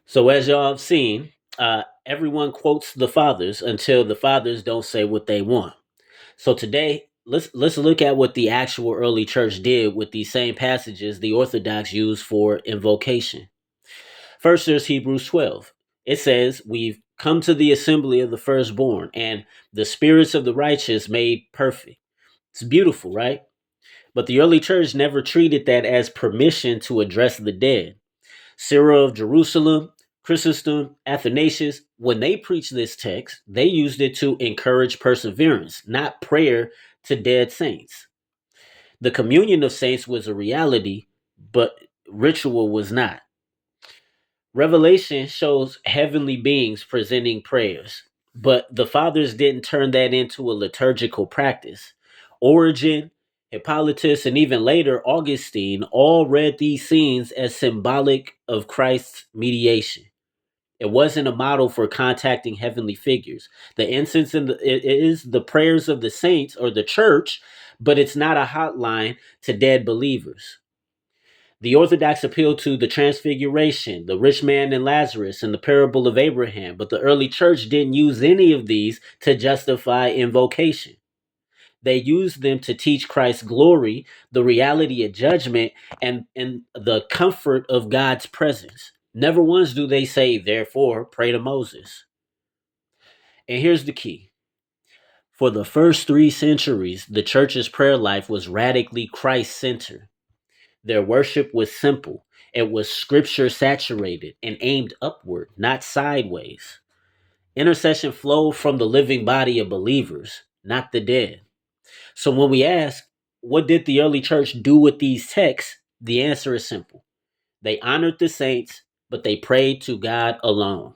So as y'all have seen, everyone quotes the fathers until the fathers don't say what they want. So today, let's look at what the actual early church did with these same passages the Orthodox use for invocation. First, there's Hebrews 12. It says, "We've come to the assembly of the firstborn, and the spirits of the righteous made perfect." It's beautiful, right? But the early church never treated that as permission to address the dead. Cyril of Jerusalem, Chrysostom, Athanasius, when they preached this text, they used it to encourage perseverance, not prayer to dead saints. The communion of saints was a reality, but ritual was not. Revelation shows heavenly beings presenting prayers, but the fathers didn't turn that into a liturgical practice. Origen, Hippolytus, and even later Augustine all read these scenes as symbolic of Christ's mediation. It wasn't a model for contacting heavenly figures. The incense it is the prayers of the saints or the church, but it's not a hotline to dead believers. The Orthodox appeal to the Transfiguration, the rich man and Lazarus, and the parable of Abraham, but the early church didn't use any of these to justify invocation. They used them to teach Christ's glory, the reality of judgment, and the comfort of God's presence. Never once do they say, therefore, pray to Moses. And here's the key. For the first 3 centuries, the church's prayer life was radically Christ centered. Their worship was simple. It was scripture saturated and aimed upward, not sideways. Intercession flowed from the living body of believers, not the dead. So when we ask, what did the early church do with these texts? The answer is simple. They honored the saints, but they prayed to God alone.